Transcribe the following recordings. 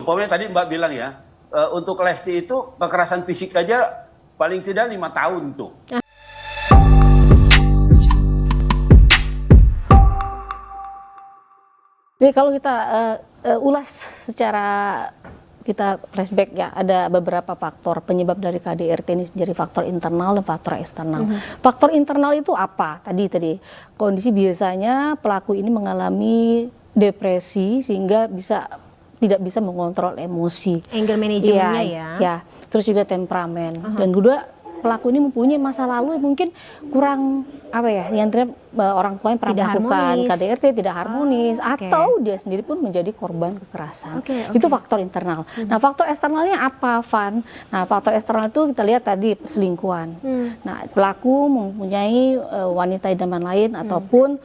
umpamanya tadi Mbak bilang ya, untuk Lesti itu kekerasan fisik aja paling tidak 5 tahun tuh. Jadi kalau kita ulas secara kita flashback ya, ada beberapa faktor penyebab dari KDRT ini sendiri, faktor internal dan faktor eksternal. Faktor internal itu apa? Tadi kondisi biasanya pelaku ini mengalami depresi sehingga tidak bisa mengontrol emosi. Anger manajemennya ya. Terus juga temperamen. Dan kedua, pelaku ini mempunyai masa lalu mungkin kurang yang orang tuanya pernah melakukan KDRT tidak harmonis, atau dia sendiri pun menjadi korban kekerasan. Itu faktor internal. Nah, faktor eksternalnya apa, Van? Nah, faktor eksternal itu kita lihat tadi selingkuhan. Nah, pelaku mempunyai wanita idaman lain ataupun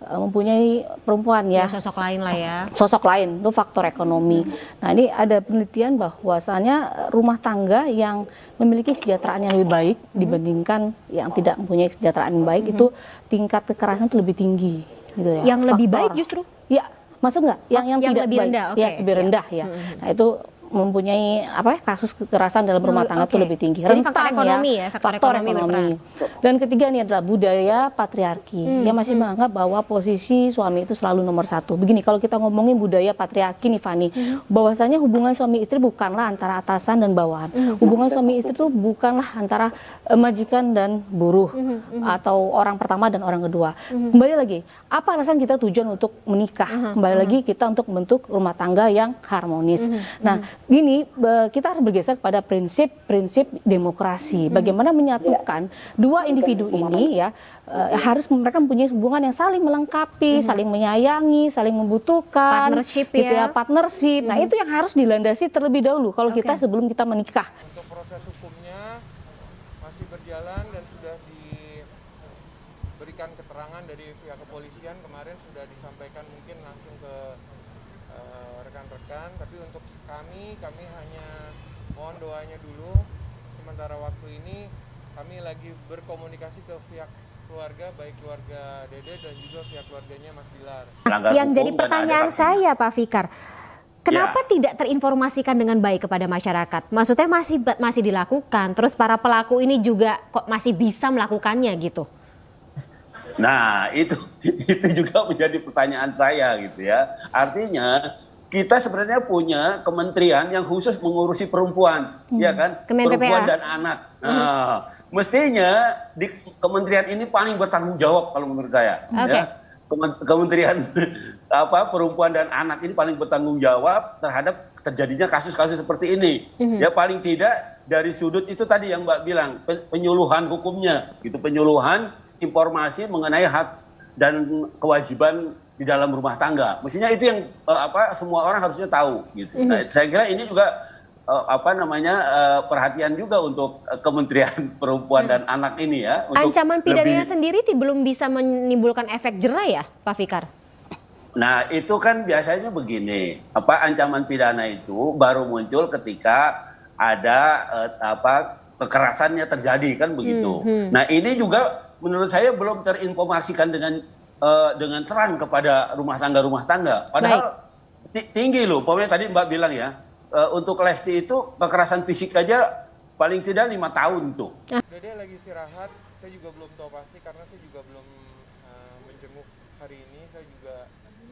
mempunyai perempuan sosok lain lah ya. Sosok lain, itu faktor ekonomi. Nah, ini ada penelitian bahwasanya rumah tangga yang memiliki kesejahteraan yang lebih baik dibandingkan yang tidak mempunyai kesejahteraan yang baik, itu tingkat kekerasan itu lebih tinggi gitu ya. Yang lebih baik justru? Ya, maksud nggak? Yang tidak lebih baik, rendah, lebih rendah ya. Nah, itu mempunyai kasus kekerasan dalam rumah tangga itu lebih tinggi. Jadi faktor ekonomi faktor ekonomi. Dan ketiga ini adalah budaya patriarki yang masih menganggap bahwa posisi suami itu selalu nomor satu. Begini, kalau kita ngomongin budaya patriarki nih Fani, bahwasanya hubungan suami istri bukanlah antara atasan dan bawahan. Hubungan suami istri itu bukanlah antara majikan dan buruh atau orang pertama dan orang kedua. Kembali lagi, apa alasan kita tujuan untuk menikah? Kembali lagi kita untuk membentuk rumah tangga yang harmonis. Nah, gini, kita harus bergeser pada prinsip demokrasi. Bagaimana menyatukan dua individu ini ya, harus mereka mempunyai hubungan yang saling melengkapi, saling menyayangi, saling membutuhkan, partnership partnership. Nah, itu yang harus dilandasi terlebih dahulu kalau kita sebelum kita menikah. Untuk proses hukumnya masih berjalan dan sudah diberikan keterangan dari pihak kepolisian, kemarin sudah disampaikan mungkin langsung ke rekan-rekan, tapi untuk kami hanya mohon doanya dulu. Sementara waktu ini kami lagi berkomunikasi ke pihak keluarga, baik keluarga Dede dan juga pihak keluarganya Mas Bilar. Yang jadi pertanyaan saya Pak Fikar, kenapa tidak terinformasikan dengan baik kepada masyarakat? Maksudnya masih dilakukan, terus para pelaku ini juga kok masih bisa melakukannya gitu? Nah, itu juga menjadi pertanyaan saya gitu ya. Artinya kita sebenarnya punya kementerian yang khusus mengurusi perempuan, ya kan? Perempuan dan anak. Nah, mestinya di kementerian ini paling bertanggung jawab kalau menurut saya. Ya. Kementerian perempuan dan anak ini paling bertanggung jawab terhadap terjadinya kasus-kasus seperti ini. Ya, paling tidak dari sudut itu tadi yang Mbak bilang, penyuluhan hukumnya, gitu, penyuluhan informasi mengenai hak dan kewajiban di dalam rumah tangga. Mestinya itu yang semua orang harusnya tahu gitu. Nah, saya kira ini juga perhatian juga untuk Kementerian Perempuan dan Anak ini ya. Ancaman pidananya sendiri belum bisa menimbulkan efek jera ya, Pak Fikar? Nah, itu kan biasanya begini, ancaman pidana itu baru muncul ketika ada kekerasannya terjadi kan begitu. Nah, ini juga menurut saya belum terinformasikan dengan terang kepada rumah tangga. Padahal tinggi loh. Pokoknya tadi Mbak bilang ya, untuk Lesti itu kekerasan fisik aja paling tidak 5 tahun tuh. Dede lagi istirahat, saya juga belum tahu pasti karena saya juga belum menjenguk hari ini. Saya juga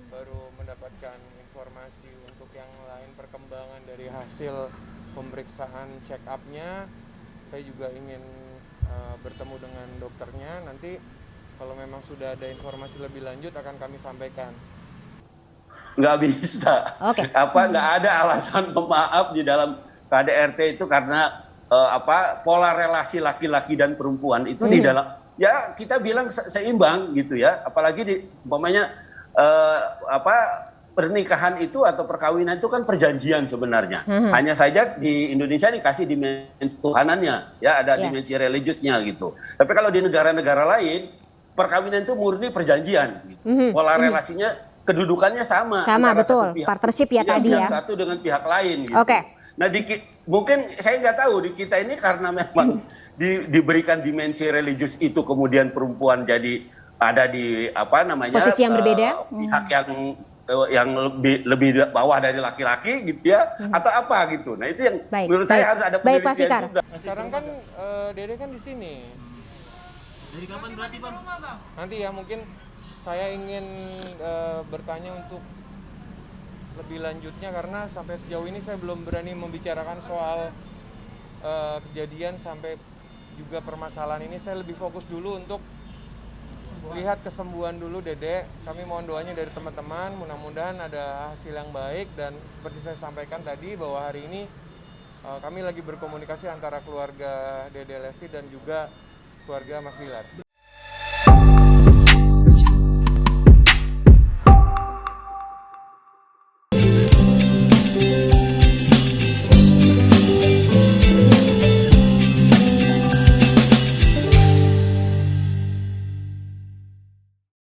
baru mendapatkan informasi untuk yang lain perkembangan dari hasil pemeriksaan check up-nya. Saya juga ingin bertemu dengan dokternya. Nanti kalau memang sudah ada informasi lebih lanjut akan kami sampaikan. Nggak bisa. Nggak ada alasan pemaaf di dalam KDRT itu karena pola relasi laki-laki dan perempuan itu di dalam, ya kita bilang seimbang gitu ya. Apalagi umpamanya pernikahan itu atau perkawinan itu kan perjanjian sebenarnya. Hanya saja di Indonesia dikasih dimensi Tuhanannya, ya ada dimensi religiusnya gitu. Tapi kalau di negara-negara lain, perkawinan itu murni perjanjian. Gitu. Pola relasinya, kedudukannya sama. Sama, betul. Partnership ya tadi ya. Pihak satu dengan pihak lain. Gitu. Nah, mungkin saya nggak tahu di kita ini karena memang diberikan dimensi religius itu, kemudian perempuan jadi ada di posisi yang berbeda, pihak yang yang lebih bawah dari laki-laki gitu ya, atau apa gitu. Nah itu yang menurut saya harus ada penelitian juga. Nah, sekarang kan Dede kan di sini. Dari kapan berarti Bang? Nanti ya mungkin saya ingin bertanya untuk lebih lanjutnya karena sampai sejauh ini saya belum berani membicarakan soal kejadian sampai juga permasalahan ini. Saya lebih fokus dulu untuk lihat kesembuhan dulu Dede. Kami mohon doanya dari teman-teman, mudah-mudahan ada hasil yang baik. Dan seperti saya sampaikan tadi bahwa hari ini kami lagi berkomunikasi antara keluarga Dede Lesti dan juga keluarga Mas Wilar.